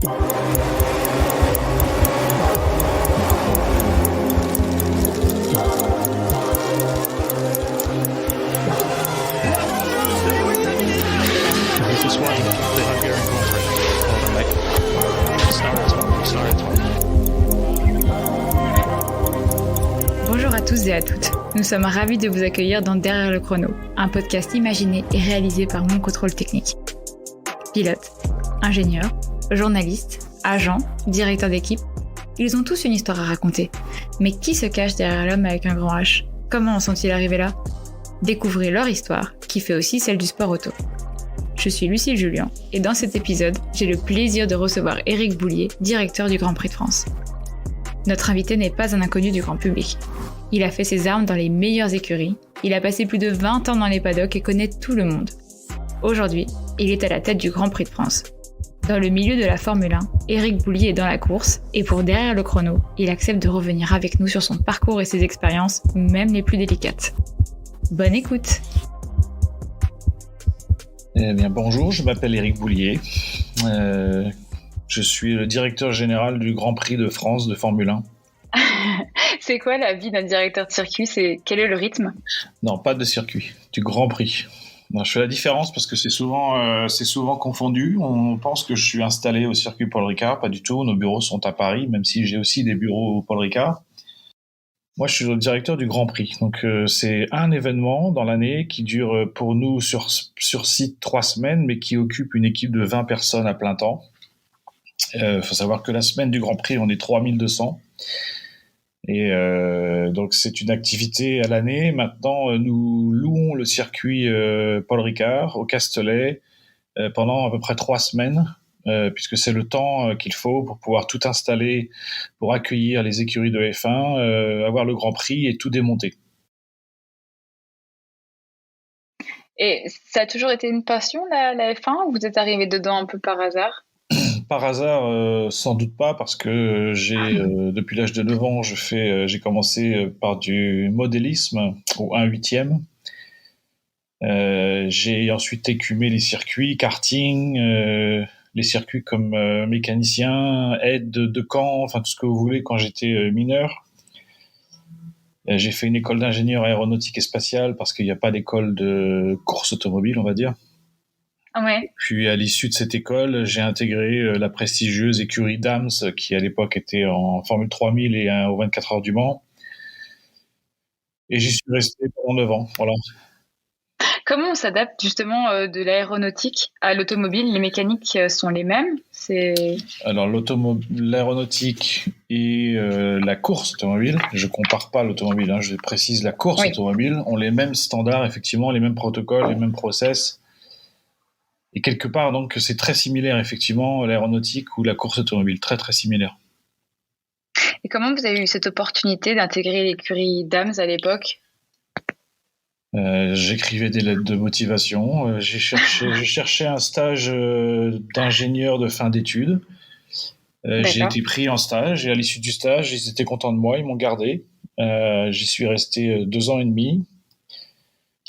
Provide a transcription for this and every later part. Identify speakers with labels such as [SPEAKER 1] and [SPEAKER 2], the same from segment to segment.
[SPEAKER 1] Bonjour à tous et à toutes. Nous sommes ravis de vous accueillir dans Derrière le chrono, un podcast imaginé et réalisé par Mon Contrôle Technique. Pilotes, ingénieurs, journalistes, agents, directeurs d'équipe, ils ont tous une histoire à raconter. Mais qui se cache derrière l'homme avec un grand H ? Comment en sont-ils arrivés là ? Découvrez leur histoire, qui fait aussi celle du sport auto. Je suis Lucille Julien, et dans cet épisode, j'ai le plaisir de recevoir Éric Boulier, directeur du Grand Prix de France. Notre invité n'est pas un inconnu du grand public. Il a fait ses armes dans les meilleures écuries, il a passé plus de 20 ans dans les paddocks et connaît tout le monde. Aujourd'hui, il est à la tête du Grand Prix de France. Dans le milieu de la Formule 1, Éric Boulier est dans la course, et pour Derrière le chrono, il accepte de revenir avec nous sur son parcours et ses expériences, même les plus délicates. Bonne écoute!
[SPEAKER 2] Eh bien, bonjour, je m'appelle Éric Boulier. Je suis le directeur général du Grand Prix de France de Formule 1.
[SPEAKER 1] C'est quoi la vie d'un directeur de circuit ? Quel est le rythme ?
[SPEAKER 2] Non, pas de circuit, du Grand Prix. Non, je fais la différence parce que c'est souvent confondu. On pense que je suis installé au circuit Paul Ricard, pas du tout. Nos bureaux sont à Paris, même si j'ai aussi des bureaux au Paul Ricard. Moi, je suis le directeur du Grand Prix. Donc, c'est un événement dans l'année qui dure pour nous sur site 3 semaines, mais qui occupe une équipe de 20 personnes à plein temps. Faut savoir que la semaine du Grand Prix, on est 3200. Et donc, c'est une activité à l'année. Maintenant, nous louons le circuit Paul Ricard au Castellet pendant à peu près 3 semaines. Puisque c'est le temps qu'il faut pour pouvoir tout installer, pour accueillir les écuries de F1, avoir le Grand Prix et tout démonter.
[SPEAKER 1] Et ça a toujours été une passion, la F1, ou vous êtes arrivé dedans un peu par hasard ?
[SPEAKER 2] Par hasard, sans doute pas, parce que depuis l'âge de 9 ans, j'ai commencé par du modélisme au 1/8e. J'ai ensuite écumé les circuits, karting, les circuits comme mécanicien, aide de camp, enfin tout ce que vous voulez quand j'étais mineur. J'ai fait une école d'ingénieur aéronautique et spatiale parce qu'il n'y a pas d'école de course automobile, on va dire.
[SPEAKER 1] Ouais.
[SPEAKER 2] Puis à l'issue de cette école, j'ai intégré la prestigieuse écurie Dams qui à l'époque était en Formule 3000 et aux 24 heures du Mans. Et j'y suis resté pendant 9 ans. Voilà.
[SPEAKER 1] Comment on s'adapte justement de l'aéronautique à l'automobile ? Les mécaniques sont les mêmes ?
[SPEAKER 2] Alors l'aéronautique et la course automobile, je compare pas l'automobile, je précise la course automobile, ont les mêmes standards, effectivement, les mêmes protocoles, les mêmes process. Et quelque part, donc, c'est très similaire, effectivement, l'aéronautique ou la course automobile, très très similaire.
[SPEAKER 1] Et comment vous avez eu cette opportunité d'intégrer l'écurie Dams à l'époque ?
[SPEAKER 2] J'écrivais des lettres de motivation. J'ai cherché un stage d'ingénieur de fin d'études. J'ai été pris en stage et à l'issue du stage, ils étaient contents de moi, ils m'ont gardé. J'y suis resté 2 ans et demi.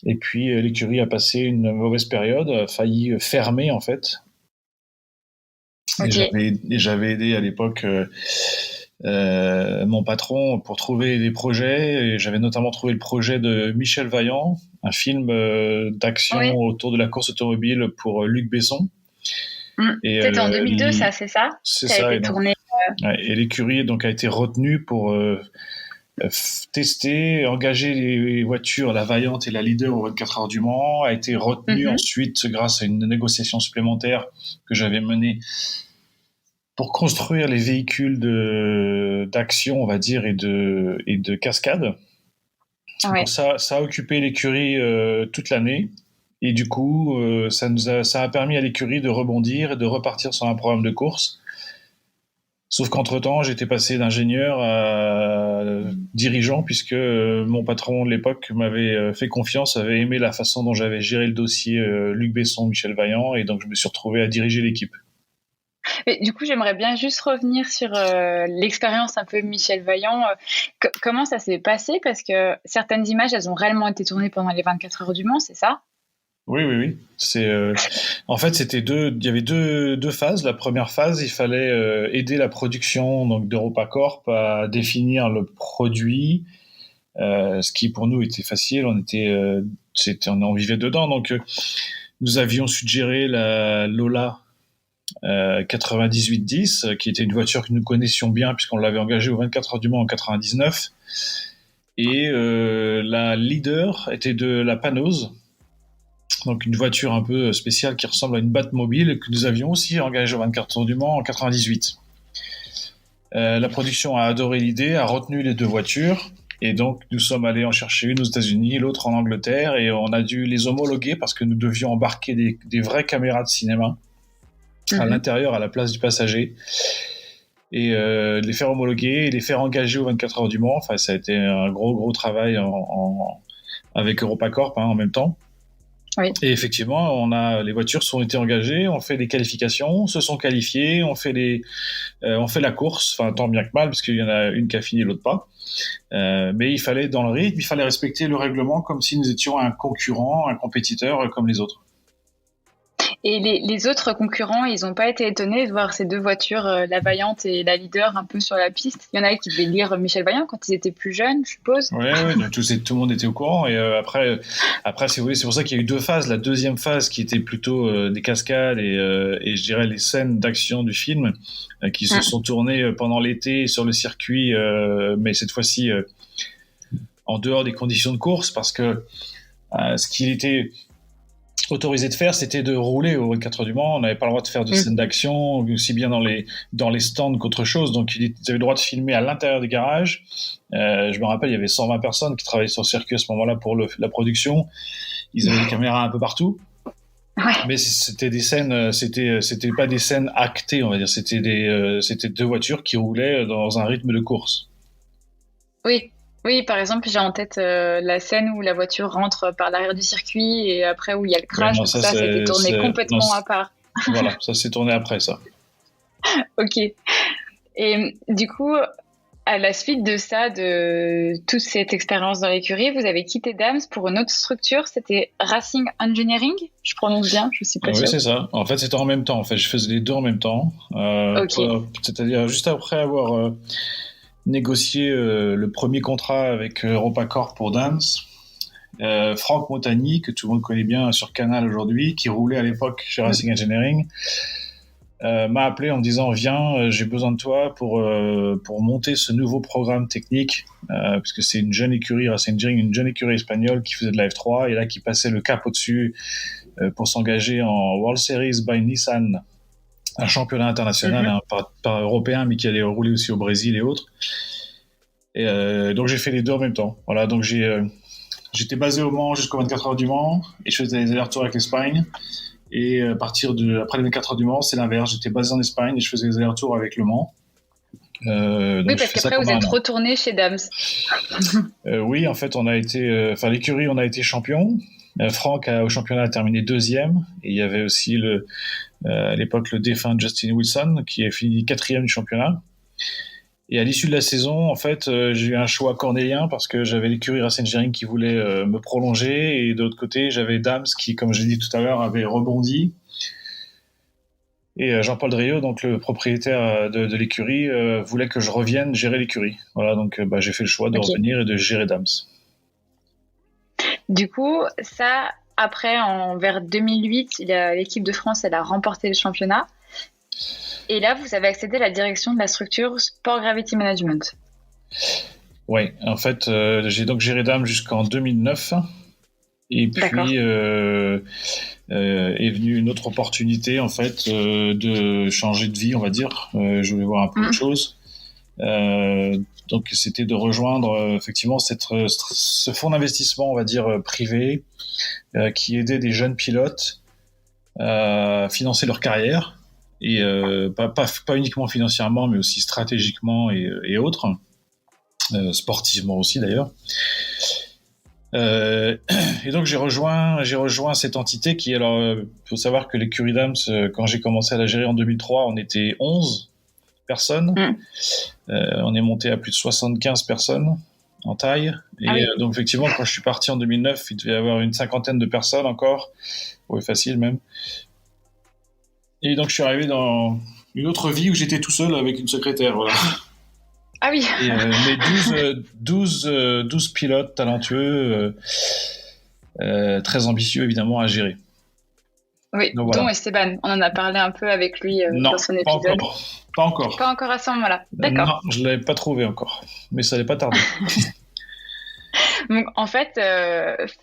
[SPEAKER 2] Et puis l'écurie a passé une mauvaise période, a failli fermer en fait. Okay. Et j'avais aidé à l'époque mon patron pour trouver des projets. Et j'avais notamment trouvé le projet de Michel Vaillant, un film d'action autour de la course automobile pour Luc Besson.
[SPEAKER 1] C'était en 2002, ça, c'est ça ?
[SPEAKER 2] C'est ça. Et l'écurie donc a été retenue pour tester, engager les voitures, la Vaillante et la Leader aux 24 heures du Mans, a été retenue ensuite grâce à une négociation supplémentaire que j'avais menée pour construire les véhicules d'action, on va dire, et de cascade. Ouais. Donc ça a occupé l'écurie toute l'année. Et du coup, ça a permis à l'écurie de rebondir et de repartir sur un programme de course. Sauf qu'entre-temps, j'étais passé d'ingénieur à dirigeant, puisque mon patron de l'époque m'avait fait confiance, avait aimé la façon dont j'avais géré le dossier Luc Besson, Michel Vaillant, et donc je me suis retrouvé à diriger l'équipe.
[SPEAKER 1] Mais du coup, j'aimerais bien juste revenir sur l'expérience un peu Michel Vaillant. Comment ça s'est passé ? Parce que certaines images, elles ont réellement été tournées pendant les 24 heures du Mans, c'est ça ?
[SPEAKER 2] Oui, oui, oui. En fait, il y avait deux phases. La première phase, il fallait aider la production donc d'EuropaCorp à définir le produit, ce qui pour nous était facile. On vivait dedans. Donc, nous avions suggéré la Lola 9810, qui était une voiture que nous connaissions bien puisqu'on l'avait engagée aux 24 heures du Mans en 99. Et la leader était de la Panose, donc une voiture un peu spéciale qui ressemble à une Batmobile que nous avions aussi engagée aux 24 heures du Mans en 98. La production a adoré l'idée, a retenu les deux voitures. Et donc, nous sommes allés en chercher une aux États-Unis, l'autre en Angleterre, et on a dû les homologuer parce que nous devions embarquer des vraies caméras de cinéma à l'intérieur, à la place du passager, et les faire homologuer et les faire engager aux 24 heures du Mans. Enfin, ça a été un gros travail avec EuropaCorp en même temps. Oui. Et effectivement, les voitures ont été engagées, on fait des qualifications, se sont qualifiées, on fait la course, enfin tant bien que mal, parce qu'il y en a une qui a fini, l'autre pas. Mais il fallait dans le rythme, il fallait respecter le règlement comme si nous étions un concurrent, un compétiteur comme les autres.
[SPEAKER 1] Et les autres concurrents, ils n'ont pas été étonnés de voir ces deux voitures, la Vaillante et la Leader, un peu sur la piste. Il y en a qui devaient lire Michel Vaillant quand ils étaient plus jeunes, je suppose.
[SPEAKER 2] Oui, donc tout le monde était au courant. Et après, si vous voulez, c'est pour ça qu'il y a eu deux phases. La deuxième phase qui était plutôt des cascades et je dirais les scènes d'action du film qui se sont tournées pendant l'été sur le circuit, mais cette fois-ci en dehors des conditions de course, parce que ce qu'il était autorisé de faire, c'était de rouler au 24 heures du Mans. On n'avait pas le droit de faire de scènes d'action, aussi bien dans les stands qu'autre chose. Donc, ils avaient le droit de filmer à l'intérieur des garages. Je me rappelle, il y avait 120 personnes qui travaillaient sur le circuit à ce moment-là pour la production. Ils avaient des caméras un peu partout. Ouais. Mais c'était des scènes, c'était pas des scènes actées, on va dire. C'était deux voitures qui roulaient dans un rythme de course.
[SPEAKER 1] Oui, par exemple, j'ai en tête la scène où la voiture rentre par l'arrière du circuit et après où il y a le crash. Ouais, ça c'était tourné complètement à part.
[SPEAKER 2] Voilà, ça s'est tourné après ça.
[SPEAKER 1] Ok. Et du coup, à la suite de ça, de toute cette expérience dans l'écurie, vous avez quitté Dams pour une autre structure. C'était Racing Engineering. Je prononce bien, je suis pas sûre.
[SPEAKER 2] Oui, c'est ça. En fait, c'était en même temps. En fait, je faisais les deux en même temps. C'est-à-dire juste après avoir négocié le premier contrat avec EuropaCorp pour Dams. Franck Montagny, que tout le monde connaît bien sur Canal aujourd'hui, qui roulait à l'époque chez Racing Engineering, m'a appelé en me disant viens, j'ai besoin de toi pour monter ce nouveau programme technique, puisque c'est une jeune écurie Racing Engineering, une jeune écurie espagnole qui faisait de la F3 et là qui passait le cap au-dessus pour s'engager en World Series by Nissan, un championnat international, pas européen, mais qui allait rouler aussi au Brésil et autres. Et donc j'ai fait les deux en même temps. Voilà, donc j'étais basé au Mans jusqu'aux 24 heures du Mans et je faisais des allers-retours avec l'Espagne. Et après les 24 heures du Mans, c'est l'inverse. J'étais basé en Espagne et je faisais des allers-retours avec le Mans.
[SPEAKER 1] Oui, parce qu'après vous êtes retourné chez Dams.
[SPEAKER 2] Oui, en fait, l'écurie, on a été champion. Franck au championnat a terminé deuxième. Et il y avait aussi à l'époque le défunt Justin Wilson qui a fini quatrième du championnat. Et à l'issue de la saison, en fait, j'ai eu un choix cornélien parce que j'avais l'écurie Racing Engineering qui voulait me prolonger et de l'autre côté, j'avais Dams qui, comme je l'ai dit tout à l'heure, avait rebondi. Et Jean-Paul Driot, donc le propriétaire de l'écurie, voulait que je revienne gérer l'écurie. Voilà, donc j'ai fait le choix de revenir et de gérer Dams.
[SPEAKER 1] Du coup, ça, après, vers 2008, l'équipe de France, elle a remporté le championnat. Et là, vous avez accédé à la direction de la structure Sport Gravity Management.
[SPEAKER 2] Oui, en fait, j'ai donc géré Dams jusqu'en 2009. Et puis est venue une autre opportunité, en fait, de changer de vie, on va dire. Je voulais voir un peu autre chose. Donc, c'était de rejoindre effectivement ce fonds d'investissement, on va dire, privé, qui aidait des jeunes pilotes à financer leur carrière. Et pas uniquement financièrement, mais aussi stratégiquement et autres, sportivement aussi d'ailleurs. Et donc j'ai rejoint cette entité qui, alors, faut savoir que l'écurie Dams, quand j'ai commencé à la gérer en 2003, on était 11 personnes. On est monté à plus de 75 personnes. en taille. Et
[SPEAKER 1] oui.
[SPEAKER 2] Donc effectivement, quand je suis parti en 2009, il devait y avoir une 50aine de personnes encore. Oui, facile même. Et donc je suis arrivé dans une autre vie où j'étais tout seul avec une secrétaire. Voilà.
[SPEAKER 1] Ah oui.
[SPEAKER 2] Et mais 12 pilotes talentueux, très ambitieux évidemment à gérer.
[SPEAKER 1] Oui,
[SPEAKER 2] donc,
[SPEAKER 1] dont
[SPEAKER 2] voilà.
[SPEAKER 1] Esteban. On en a parlé un peu avec lui dans son
[SPEAKER 2] pas
[SPEAKER 1] épisode.
[SPEAKER 2] Pas encore.
[SPEAKER 1] Pas encore à ce moment-là. D'accord.
[SPEAKER 2] Non, je ne l'avais pas trouvé encore. Mais ça n'allait pas tarder.
[SPEAKER 1] Donc, en fait,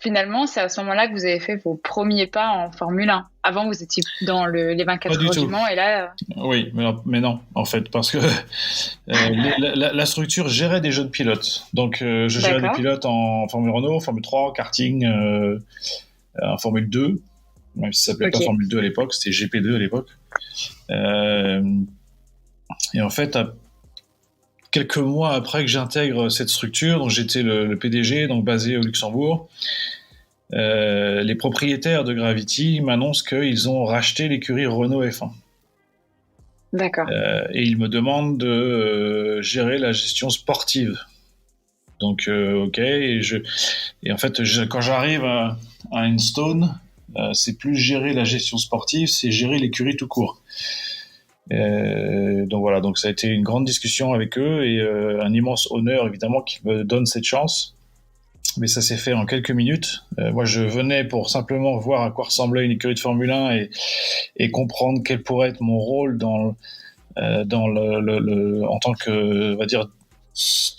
[SPEAKER 1] finalement, c'est à ce moment-là que vous avez fait vos premiers pas en Formule 1. Avant, vous étiez dans les 24 heures du Mans et là...
[SPEAKER 2] Oui, mais non, en fait, parce que la structure gérait des jeunes pilotes. Donc, je gérais des pilotes en Formule Renault, Formule 3, karting, en Formule 2, même si ça s'appelait pas Formule 2 à l'époque, c'était GP2 à l'époque. Et en fait, quelques mois après que j'intègre cette structure, donc j'étais le PDG, donc basé au Luxembourg, les propriétaires de Gravity m'annoncent qu'ils ont racheté l'écurie Renault F1.
[SPEAKER 1] D'accord.
[SPEAKER 2] Et ils me demandent de gérer la gestion sportive. Donc, ok. Et en fait, quand j'arrive à Enstone, c'est plus gérer la gestion sportive, c'est gérer l'écurie tout court. Donc voilà, donc ça a été une grande discussion avec eux et un immense honneur évidemment qu'ils me donnent cette chance. Mais ça s'est fait en quelques minutes. Moi, je venais pour simplement voir à quoi ressemblait une écurie de Formule 1 et comprendre quel pourrait être mon rôle en tant que, on va dire,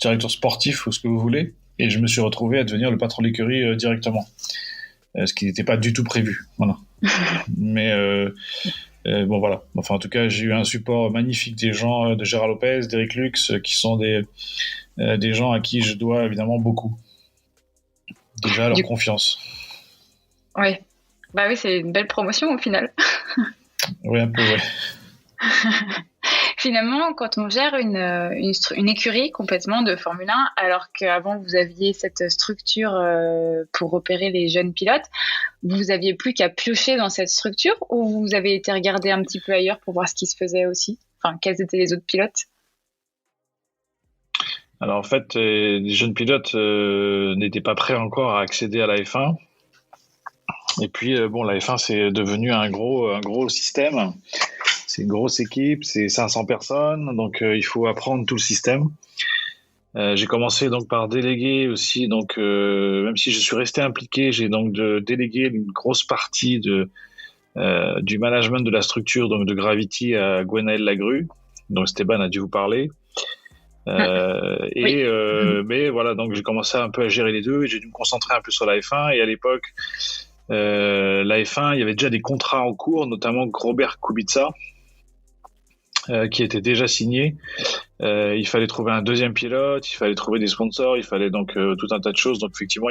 [SPEAKER 2] directeur sportif ou ce que vous voulez. Et je me suis retrouvé à devenir le patron de l'écurie directement, ce qui n'était pas du tout prévu. Voilà. Mais bon voilà. Enfin, en tout cas, j'ai eu un support magnifique des gens de Gérard Lopez, d'Eric Lux, qui sont des gens à qui je dois évidemment beaucoup. Déjà leur confiance.
[SPEAKER 1] Oui. Bah oui, c'est une belle promotion au final.
[SPEAKER 2] Oui, un peu, ouais.
[SPEAKER 1] Finalement, quand on gère une écurie complètement de Formule 1, alors qu'avant vous aviez cette structure pour repérer les jeunes pilotes, vous aviez plus qu'à piocher dans cette structure ou vous avez été regarder un petit peu ailleurs pour voir ce qui se faisait aussi? Enfin, quels étaient les autres pilotes?
[SPEAKER 2] Alors en fait, les jeunes pilotes n'étaient pas prêts encore à accéder à la F1. Et puis bon, la F1 c'est devenu un gros système. C'est une grosse équipe, c'est 500 personnes, donc il faut apprendre tout le système. J'ai commencé donc par déléguer aussi, donc même si je suis resté impliqué, j'ai donc délégué une grosse partie du management de la structure, donc de Gravity à Gwenaël Lagrue. Donc Esteban a dû vous parler. Oui. Mais voilà, donc j'ai commencé un peu à gérer les deux et j'ai dû me concentrer un peu sur la F1. Et à l'époque, la F1, il y avait déjà des contrats en cours, notamment Robert Kubica, qui était déjà signé. Il fallait trouver un deuxième pilote, il fallait trouver des sponsors, il fallait donc tout un tas de choses. Donc effectivement,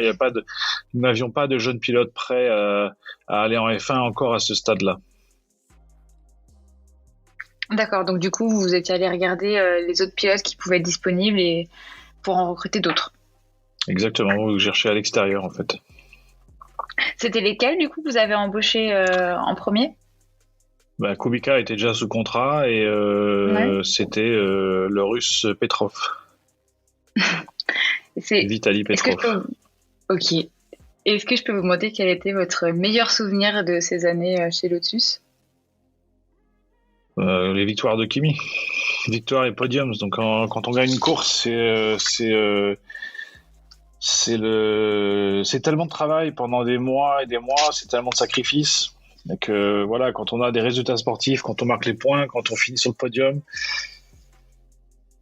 [SPEAKER 2] nous n'avions pas de jeunes pilotes prêts à aller en F1 encore à ce stade-là.
[SPEAKER 1] D'accord, donc du coup, vous étiez allé regarder les autres pilotes qui pouvaient être disponibles et pour en recruter d'autres.
[SPEAKER 2] Exactement, vous cherchez à l'extérieur en fait.
[SPEAKER 1] C'était lesquels du coup que vous avez embauché en premier?
[SPEAKER 2] Kubica était déjà sous contrat et c'était le Russe Petrov. Vitaly Petrov.
[SPEAKER 1] Ok. Est-ce que je peux vous demander quel était votre meilleur souvenir de ces années chez Lotus?
[SPEAKER 2] Les victoires de Kimi, victoires et podiums. Donc quand on gagne une course, c'est tellement de travail pendant des mois et des mois, c'est tellement de sacrifices. Donc voilà, quand on a des résultats sportifs, quand on marque les points, quand on finit sur le podium,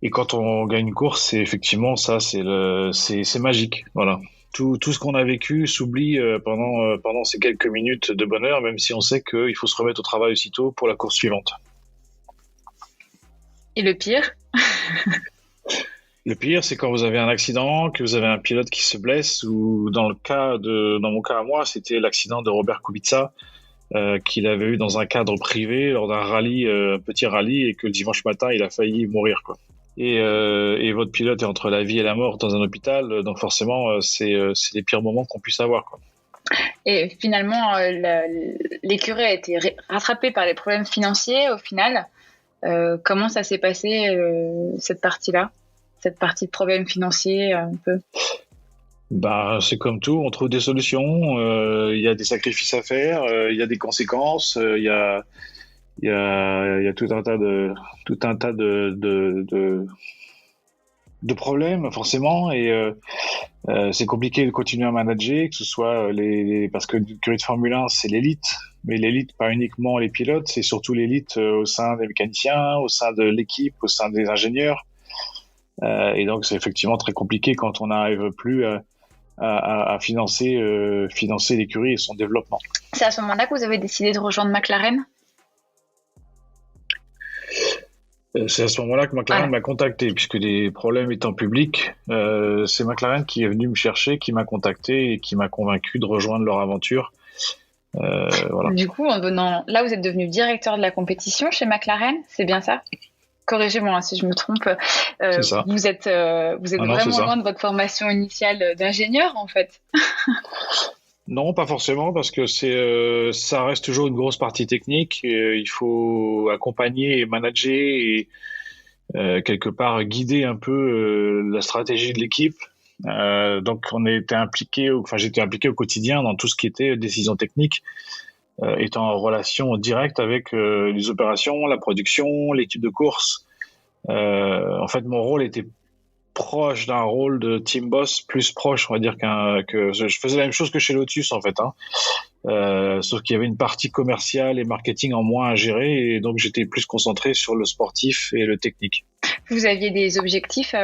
[SPEAKER 2] et quand on gagne une course, c'est effectivement ça, c'est magique. Voilà. Tout ce qu'on a vécu s'oublie pendant ces quelques minutes de bonheur, même si on sait qu'il faut se remettre au travail aussitôt pour la course suivante.
[SPEAKER 1] Et le pire?
[SPEAKER 2] Le pire, c'est quand vous avez un accident, que vous avez un pilote qui se blesse, ou dans mon cas à moi, c'était l'accident de Robert Kubica, qu'il avait eu dans un cadre privé lors d'un rallye, petit rallye, et que le dimanche matin, il a failli mourir, quoi. Et votre pilote est entre la vie et la mort dans un hôpital, donc forcément, c'est les pires moments qu'on puisse avoir, quoi.
[SPEAKER 1] Et finalement, l'écurie a été rattrapée par les problèmes financiers au final. Comment ça s'est passé cette partie-là? cette partie de problèmes financiers un peu?
[SPEAKER 2] Bah, c'est comme tout, on trouve des solutions. Il y a des sacrifices à faire, il y a des conséquences, il y a tout un tas de problèmes forcément, et c'est compliqué de continuer à manager, que ce soit parce que l'écurie de Formule 1 c'est l'élite, mais l'élite pas uniquement les pilotes, c'est surtout l'élite au sein des mécaniciens, au sein de l'équipe, au sein des ingénieurs, et donc c'est effectivement très compliqué quand on n'arrive plus à financer l'écurie et son développement.
[SPEAKER 1] C'est à ce moment-là que vous avez décidé de rejoindre McLaren?
[SPEAKER 2] C'est à ce moment-là que McLaren m'a contacté, puisque les problèmes étant publics, c'est McLaren qui est venu me chercher, qui m'a contacté et qui m'a convaincu de rejoindre leur aventure. Voilà.
[SPEAKER 1] Du coup, là, vous êtes devenu directeur de la compétition chez McLaren, c'est bien ça? Corrigez-moi si je me trompe.
[SPEAKER 2] C'est ça.
[SPEAKER 1] Vous êtes vraiment loin de votre formation initiale d'ingénieur, en fait.
[SPEAKER 2] Non, pas forcément, parce que ça reste toujours une grosse partie technique. Il faut accompagner et manager et quelque part guider un peu la stratégie de l'équipe. Donc, j'étais impliqué au quotidien dans tout ce qui était décision technique, étant en relation directe avec les opérations, la production, l'équipe de course. En fait, mon rôle était proche d'un rôle de team boss, plus proche, on va dire, que je faisais la même chose que chez Lotus, en fait, sauf qu'il y avait une partie commerciale et marketing en moins à gérer, et donc j'étais plus concentré sur le sportif et le technique.
[SPEAKER 1] Vous aviez des objectifs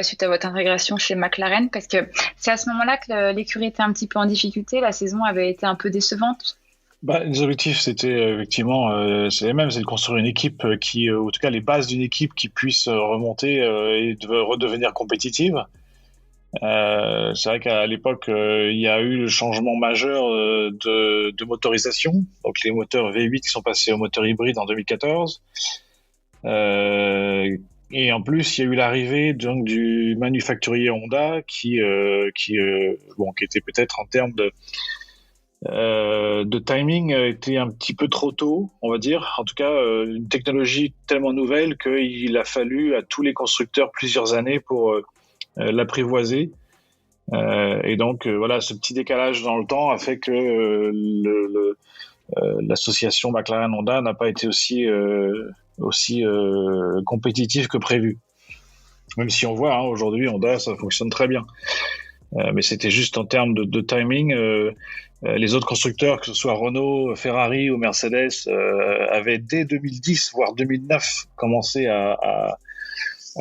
[SPEAKER 1] suite à votre intégration chez McLaren, parce que c'est à ce moment-là que l'écurie était un petit peu en difficulté, la saison avait été un peu décevante.
[SPEAKER 2] Les objectifs, c'était effectivement, c'est les mêmes, c'est de construire une équipe en tout cas les bases d'une équipe qui puisse remonter et redevenir compétitive. C'est vrai qu'à l'époque, il y a eu le changement majeur de motorisation, donc les moteurs V8 qui sont passés aux moteurs hybrides en 2014. Et en plus, il y a eu l'arrivée donc du manufacturier Honda qui était peut-être en termes de timing était un petit peu trop tôt, on va dire. En tout cas, une technologie tellement nouvelle qu'il a fallu à tous les constructeurs plusieurs années pour l'apprivoiser. Et donc, voilà, ce petit décalage dans le temps a fait que l'association McLaren-Honda n'a pas été aussi compétitive que prévu. Même si on voit, aujourd'hui, Honda, ça fonctionne très bien. Mais c'était juste en termes de timing. Les autres constructeurs, que ce soit Renault, Ferrari ou Mercedes, avaient dès 2010, voire 2009, commencé à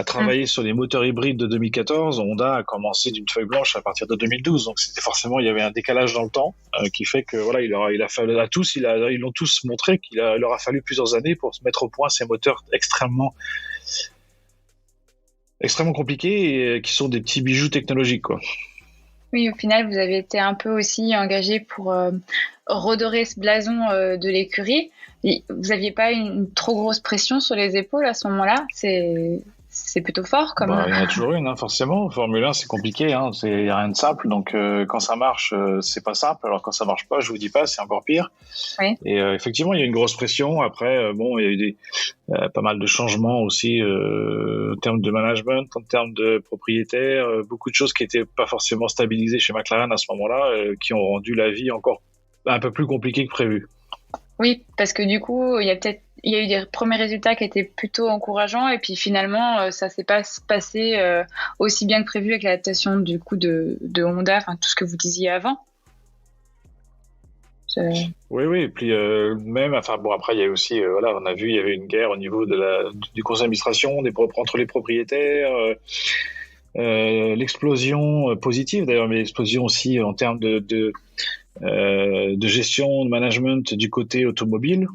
[SPEAKER 2] travailler sur les moteurs hybrides de 2014. Honda a commencé d'une feuille blanche à partir de 2012. Donc c'était forcément, il y avait un décalage dans le temps qui fait que voilà, il a fallu à tous, ils l'ont tous montré qu'il leur a fallu plusieurs années pour se mettre au point ces moteurs extrêmement compliqués et qui sont des petits bijoux technologiques, quoi.
[SPEAKER 1] Oui, au final, vous avez été un peu aussi engagé pour redorer ce blason de l'écurie. Vous n'aviez pas une trop grosse pression sur les épaules à ce moment-là? C'est plutôt fort comme...
[SPEAKER 2] Il y en a toujours une, forcément. Formule 1, c'est compliqué, il n'y a rien de simple. Donc, quand ça marche, c'est pas simple. Alors, quand ça marche pas, je vous dis pas, c'est encore pire.
[SPEAKER 1] Oui.
[SPEAKER 2] Et effectivement, il y a une grosse pression. Après, il y a eu pas mal de changements aussi en termes de management, en termes de propriétaires, beaucoup de choses qui n'étaient pas forcément stabilisées chez McLaren à ce moment-là, qui ont rendu la vie encore un peu plus compliquée que prévu.
[SPEAKER 1] Oui, parce que du coup, il y a eu des premiers résultats qui étaient plutôt encourageants, et puis finalement, ça s'est pas passé aussi bien que prévu avec l'adaptation du coup de Honda, enfin tout ce que vous disiez avant.
[SPEAKER 2] Oui, et puis après il y a aussi, on a vu, il y avait une guerre au niveau du conseil d'administration, entre les propriétaires, l'explosion positive d'ailleurs, mais l'explosion aussi en termes de gestion, de management du côté automobile,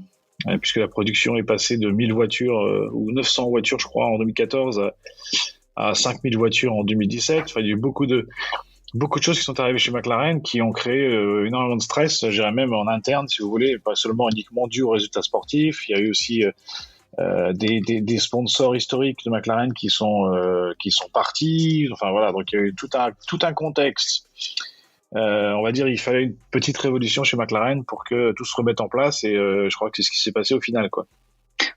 [SPEAKER 2] puisque la production est passée de 1000 voitures ou 900 voitures, je crois, en 2014 à 5000 voitures en 2017. Enfin, il y a eu beaucoup de choses qui sont arrivées chez McLaren qui ont créé énormément de stress, je dirais même en interne, si vous voulez, pas seulement uniquement dû aux résultats sportifs. Il y a eu aussi des sponsors historiques de McLaren qui sont partis. Enfin voilà, donc il y a eu tout un contexte. On va dire, il fallait une petite révolution chez McLaren pour que tout se remette en place, et je crois que c'est ce qui s'est passé au final, quoi.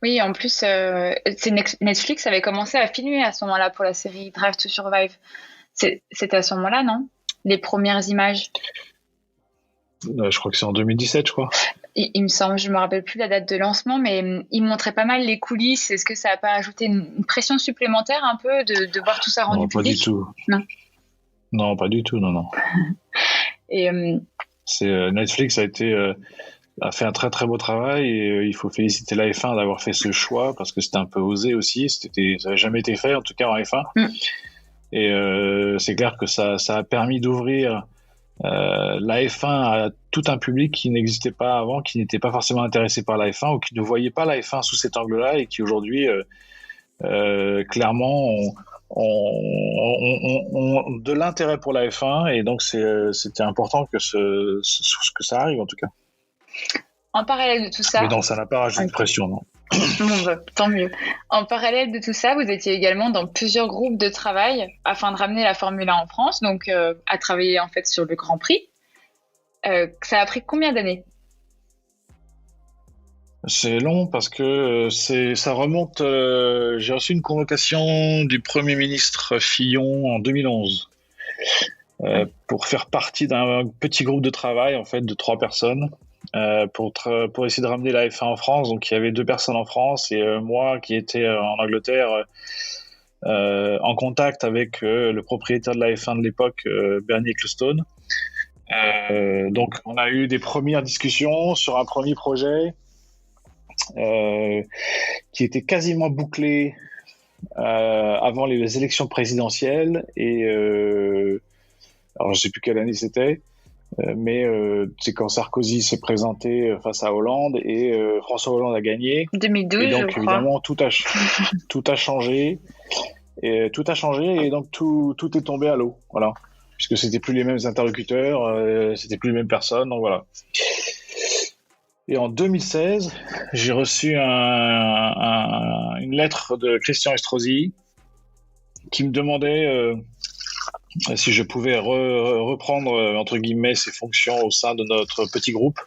[SPEAKER 1] Oui, en plus, Netflix avait commencé à filmer à ce moment-là pour la série Drive to Survive. C'était à ce moment-là, non? Les premières images.
[SPEAKER 2] Je crois que c'est en 2017, je crois.
[SPEAKER 1] Il me semble, je me rappelle plus la date de lancement, mais il montrait pas mal les coulisses. Est-ce que ça n'a pas ajouté une pression supplémentaire un peu de voir tout ça rendu
[SPEAKER 2] Non, pas
[SPEAKER 1] public?
[SPEAKER 2] du tout.
[SPEAKER 1] Non.
[SPEAKER 2] Non, pas du tout, non.
[SPEAKER 1] Et
[SPEAKER 2] Netflix a fait un très très beau travail et il faut féliciter la F1 d'avoir fait ce choix parce que c'était un peu osé aussi. Ça n'avait jamais été fait, en tout cas en F1. Et c'est clair que ça a permis d'ouvrir la F1 à tout un public qui n'existait pas avant, qui n'était pas forcément intéressé par la F1 ou qui ne voyait pas la F1 sous cet angle-là et qui aujourd'hui, clairement, ont de l'intérêt pour la F1 et donc c'était important que ça arrive en tout cas.
[SPEAKER 1] En parallèle de tout ça...
[SPEAKER 2] Mais non, ça n'a pas rajouté de pression, non.
[SPEAKER 1] Bon, tant mieux. En parallèle de tout ça, vous étiez également dans plusieurs groupes de travail afin de ramener la Formule 1 en France, donc à travailler en fait sur le Grand Prix. Ça a pris combien d'années?
[SPEAKER 2] C'est long parce que ça remonte. J'ai reçu une convocation du Premier ministre Fillon en 2011 pour faire partie d'un petit groupe de travail en fait de 3 personnes. Pour essayer de ramener la F1 en France. Donc il y avait 2 personnes en France et moi qui étais en Angleterre en contact avec le propriétaire de la F1 de l'époque, Bernie Ecclestone. Donc on a eu des premières discussions sur un premier projet qui était quasiment bouclé avant les élections présidentielles et alors je sais plus quelle année c'était. Mais c'est quand Sarkozy s'est présenté face à Hollande et François Hollande a gagné.
[SPEAKER 1] 2012,
[SPEAKER 2] et donc,
[SPEAKER 1] je crois.
[SPEAKER 2] Évidemment, tout a changé. Et tout a changé et donc tout est tombé à l'eau. Voilà. Puisque c'était plus les mêmes interlocuteurs, c'était plus les mêmes personnes. Donc voilà. Et en 2016, j'ai reçu une lettre de Christian Estrosi qui me demandait si je pouvais reprendre entre guillemets ses fonctions au sein de notre petit groupe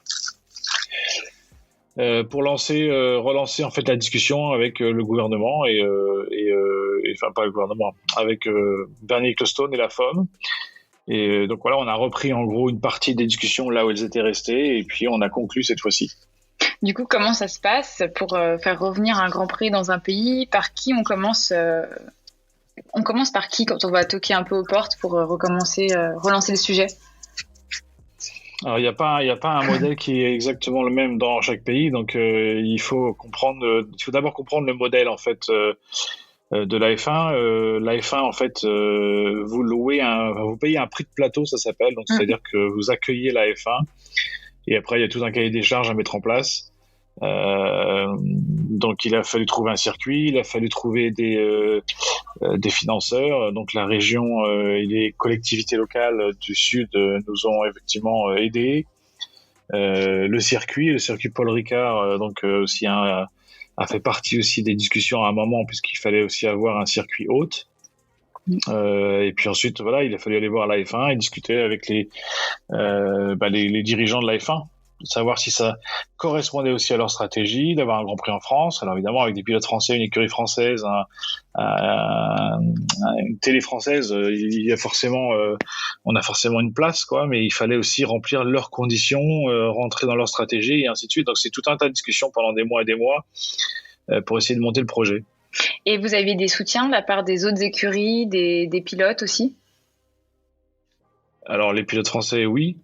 [SPEAKER 2] pour relancer en fait la discussion avec le gouvernement et enfin pas le gouvernement, avec Bernie Ecclestone et la FOM. Et donc voilà, on a repris en gros une partie des discussions là où elles étaient restées et puis on a conclu cette fois-ci.
[SPEAKER 1] Du coup, comment ça se passe pour faire revenir un Grand Prix dans un pays? Par qui on commence On commence par qui quand on va toquer un peu aux portes pour relancer le sujet?
[SPEAKER 2] Alors il n'y a pas un modèle qui est exactement le même dans chaque pays, donc il faut d'abord comprendre le modèle en fait de la F1. La F1 en fait, vous payez un prix de plateau, ça s'appelle, donc c'est-à-dire que vous accueillez la F1 et après il y a tout un cahier des charges à mettre en place. Donc il a fallu trouver un circuit, il a fallu trouver des financeurs. Donc la région et les collectivités locales du Sud nous ont effectivement aidés. Le circuit Paul Ricard, donc aussi a fait partie aussi des discussions à un moment puisqu'il fallait aussi avoir un circuit haute. Et puis ensuite voilà, il a fallu aller voir la F1 et discuter avec les dirigeants de la F1. De savoir si ça correspondait aussi à leur stratégie, d'avoir un Grand Prix en France. Alors évidemment, avec des pilotes français, une écurie française, une télé française, on a forcément une place, quoi. Mais il fallait aussi remplir leurs conditions, rentrer dans leur stratégie et ainsi de suite. Donc c'est tout un tas de discussions pendant des mois et des mois pour essayer de monter le projet.
[SPEAKER 1] Et vous aviez des soutiens de la part des autres écuries, des pilotes aussi?
[SPEAKER 2] Alors les pilotes français, oui.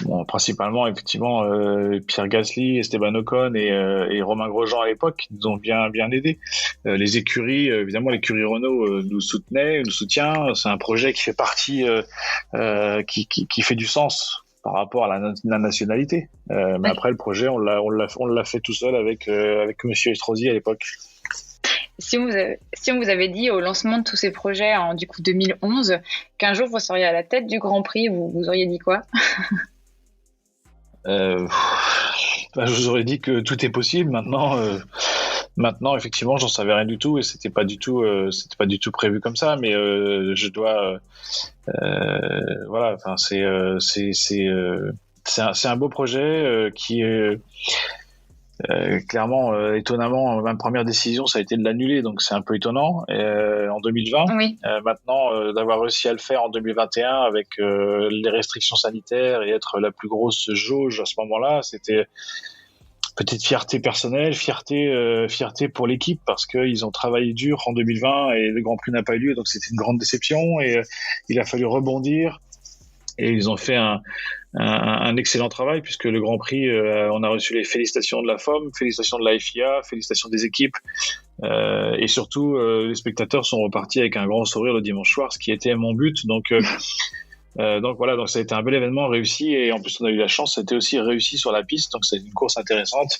[SPEAKER 2] Bon, principalement, effectivement, Pierre Gasly, Esteban Ocon et Romain Grosjean à l'époque nous ont bien aidés. Les écuries, évidemment, l'écurie Renault nous soutient. C'est un projet qui fait partie, qui fait du sens par rapport à la nationalité. Mais après, le projet, on l'a fait tout seul avec Monsieur Estrosi à l'époque.
[SPEAKER 1] Si on vous avait dit au lancement de tous ces projets en du coup 2011 qu'un jour vous seriez à la tête du Grand Prix, vous auriez dit quoi?
[SPEAKER 2] Je vous aurais dit que tout est possible. Maintenant, effectivement, j'en savais rien du tout et c'était pas du tout prévu comme ça. Mais je dois, voilà. Enfin, c'est un beau projet qui Clairement, étonnamment, ma première décision, ça a été de l'annuler, donc c'est un peu étonnant. En 2020,
[SPEAKER 1] Oui.
[SPEAKER 2] maintenant, d'avoir réussi à le faire en 2021 avec les restrictions sanitaires et être la plus grosse jauge à ce moment-là, c'était petite fierté personnelle, fierté pour l'équipe parce qu'ils ont travaillé dur en 2020 et le Grand Prix n'a pas eu lieu, donc c'était une grande déception et il a fallu rebondir. Et ils ont fait un excellent travail puisque le Grand Prix, on a reçu les félicitations de la FOM, félicitations de la FIA, félicitations des équipes et surtout les spectateurs sont repartis avec un grand sourire le dimanche soir, ce qui était mon but. Donc voilà, donc ça a été un bel événement réussi et en plus on a eu la chance, c'était aussi réussi sur la piste, donc c'est une course intéressante.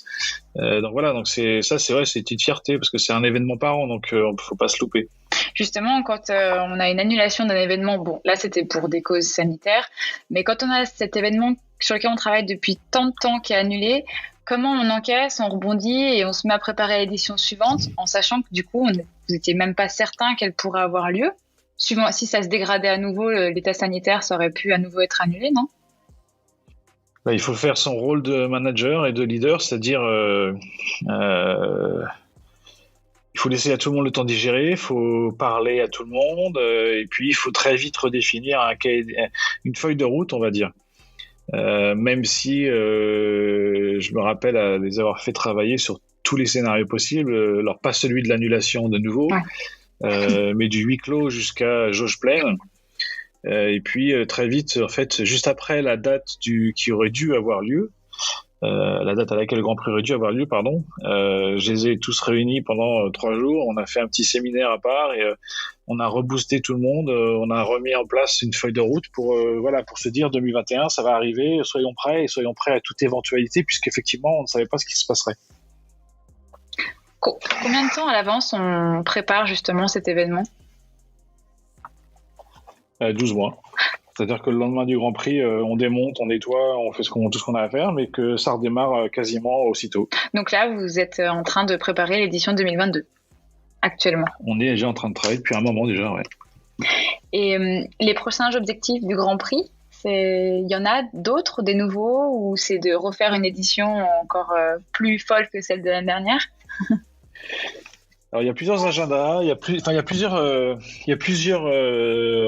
[SPEAKER 2] Donc voilà, donc c'est vrai, c'est une petite fierté parce que c'est un événement par an, donc faut pas se louper.
[SPEAKER 1] Justement, quand on a une annulation d'un événement, bon, là c'était pour des causes sanitaires, mais quand on a cet événement sur lequel on travaille depuis tant de temps qui est annulé, comment on encaisse, on rebondit et on se met à préparer l'édition suivante en sachant que du coup, vous n'étiez même pas certain qu'elle pourrait avoir lieu. Suivant, si ça se dégradait à nouveau, l'état sanitaire, ça aurait pu à nouveau être annulé, non ?
[SPEAKER 2] Il faut faire son rôle de manager et de leader, c'est-à-dire il faut laisser à tout le monde le temps d'y gérer, il faut parler à tout le monde, et puis il faut très vite redéfinir une feuille de route, on va dire. Même si je me rappelle les avoir fait travailler sur tous les scénarios possibles, alors pas celui de l'annulation de nouveau, mais du huis clos jusqu'à jauge pleine. Et puis très vite, en fait, juste après la date qui aurait dû avoir lieu, la date à laquelle le Grand Prix aurait dû avoir lieu, pardon. Je les ai tous réunis pendant 3 jours. On a fait un petit séminaire à part et on a reboosté tout le monde. On a remis en place une feuille de route pour se dire 2021, ça va arriver. Soyons prêts et soyons prêts à toute éventualité puisqu'effectivement, on ne savait pas ce qui se passerait.
[SPEAKER 1] Combien de temps à l'avance on prépare justement cet événement ?
[SPEAKER 2] 12 mois. C'est-à-dire que le lendemain du Grand Prix, on démonte, on nettoie, on fait tout ce qu'on a à faire, mais que ça redémarre quasiment aussitôt.
[SPEAKER 1] Donc là, vous êtes en train de préparer l'édition 2022, actuellement.
[SPEAKER 2] On est déjà en train de travailler depuis un moment déjà, ouais.
[SPEAKER 1] Et les prochains objectifs du Grand Prix, il y en a d'autres, des nouveaux, ou c'est de refaire une édition encore plus folle que celle de l'année dernière ?
[SPEAKER 2] Alors, il y a plusieurs agendas, il y a plusieurs, on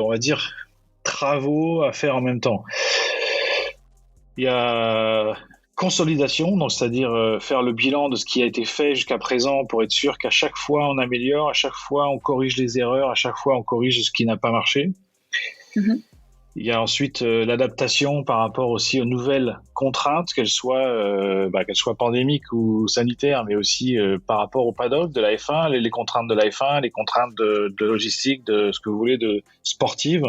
[SPEAKER 2] va dire, travaux à faire en même temps. Il y a consolidation, donc c'est-à-dire faire le bilan de ce qui a été fait jusqu'à présent pour être sûr qu'à chaque fois on améliore, à chaque fois on corrige les erreurs, à chaque fois on corrige ce qui n'a pas marché. Mm-hmm. Il y a ensuite l'adaptation par rapport aussi aux nouvelles contraintes, qu'elles soient pandémiques ou sanitaires, mais aussi par rapport au paddock de la F1, les contraintes de la F1, les contraintes de logistique, de ce que vous voulez, de sportive.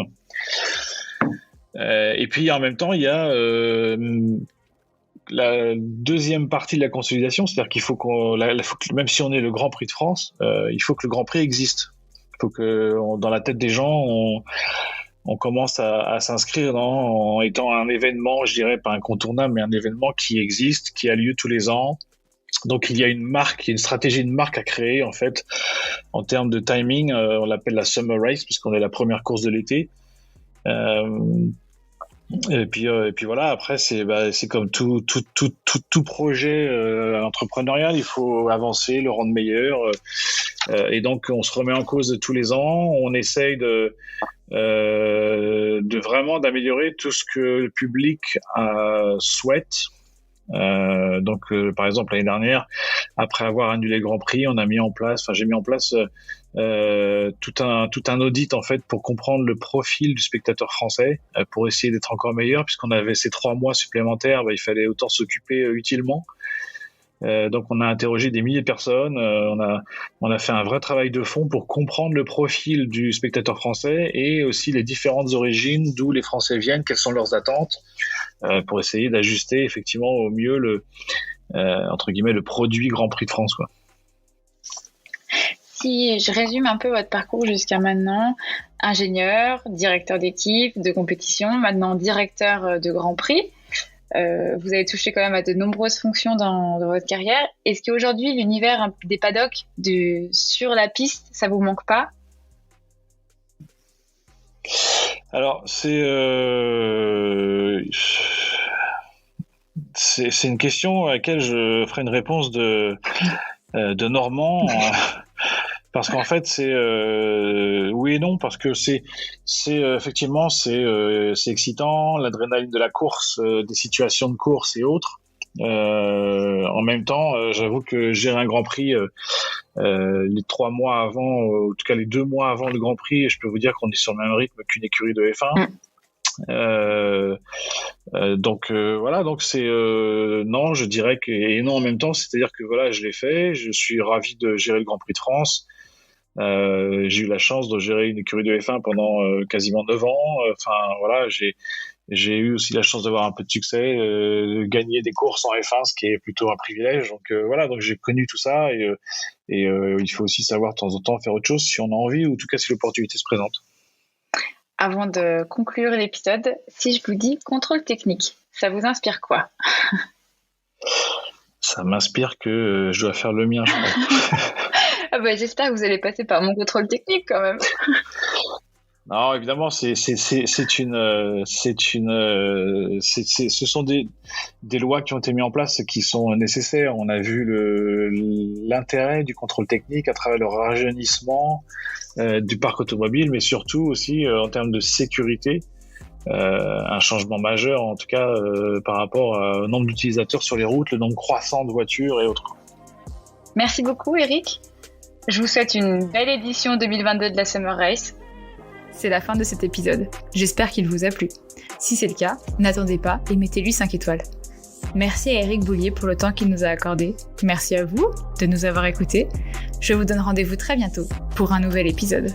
[SPEAKER 2] Et puis en même temps, il y a la deuxième partie de la consolidation, c'est-à-dire qu'il faut même si on est le Grand Prix de France, il faut que le Grand Prix existe. Il faut que dans la tête des gens, on commence à s'inscrire en étant un événement, je dirais pas incontournable, mais un événement qui existe, qui a lieu tous les ans. Donc il y a une stratégie de marque à créer en fait en termes de timing. On l'appelle la Summer Race puisqu'on est la première course de l'été. Et puis voilà. Après c'est comme tout projet entrepreneurial, il faut avancer, le rendre meilleur. Et donc on se remet en cause tous les ans. On essaye de vraiment d'améliorer tout ce que le public souhaite. Par exemple l'année dernière, après avoir annulé le Grand Prix, j'ai mis en place tout un audit en fait pour comprendre le profil du spectateur français, pour essayer d'être encore meilleur, puisqu'on avait ces 3 mois supplémentaires, il fallait autant s'occuper utilement. Donc on a interrogé des milliers de personnes, on a fait un vrai travail de fond pour comprendre le profil du spectateur français et aussi les différentes origines, d'où les Français viennent, quelles sont leurs attentes, pour essayer d'ajuster effectivement au mieux entre guillemets le produit Grand Prix de France, quoi.
[SPEAKER 1] Si je résume un peu votre parcours jusqu'à maintenant, ingénieur, directeur d'équipe, de compétition, maintenant directeur de Grand Prix. Vous avez touché quand même à de nombreuses fonctions dans votre carrière. Est-ce qu'aujourd'hui, l'univers des paddocks sur la piste, ça vous manque pas ?
[SPEAKER 2] Alors, c'est une question à laquelle je ferai une réponse de Normand. Parce qu'en fait, c'est oui et non, parce que c'est effectivement c'est excitant, l'adrénaline de la course, des situations de course et autres. En même temps, j'avoue que gérer un Grand Prix les 3 mois avant, en tout cas les 2 mois avant le Grand Prix, je peux vous dire qu'on est sur le même rythme qu'une écurie de F1. Donc voilà, donc c'est non, je dirais que et non en même temps, c'est-à-dire que voilà, je l'ai fait, je suis ravi de gérer le Grand Prix de France. J'ai eu la chance de gérer une écurie de F1 pendant quasiment 9 ans. Enfin voilà, j'ai eu aussi la chance d'avoir un peu de succès, de gagner des courses en F1, ce qui est plutôt un privilège. Donc voilà, donc j'ai connu tout ça et il faut aussi savoir de temps en temps faire autre chose si on a envie ou en tout cas si l'opportunité se présente.
[SPEAKER 1] Avant de conclure l'épisode, si je vous dis contrôle technique, ça vous inspire quoi ?
[SPEAKER 2] Ça m'inspire que je dois faire le mien, je crois.
[SPEAKER 1] Ah bah, j'espère que vous allez passer par mon contrôle technique quand même.
[SPEAKER 2] Non, évidemment, ce sont des lois qui ont été mises en place qui sont nécessaires. On a vu l'intérêt du contrôle technique à travers le rajeunissement du parc automobile, mais surtout aussi en termes de sécurité, un changement majeur en tout cas par rapport au nombre d'utilisateurs sur les routes, le nombre croissant de voitures et autres.
[SPEAKER 1] Merci beaucoup Eric. Je vous souhaite une belle édition 2022 de la Summer Race. C'est la fin de cet épisode. J'espère qu'il vous a plu. Si c'est le cas, n'attendez pas et mettez-lui 5 étoiles. Merci à Eric Boulier pour le temps qu'il nous a accordé. Merci à vous de nous avoir écoutés. Je vous donne rendez-vous très bientôt pour un nouvel épisode.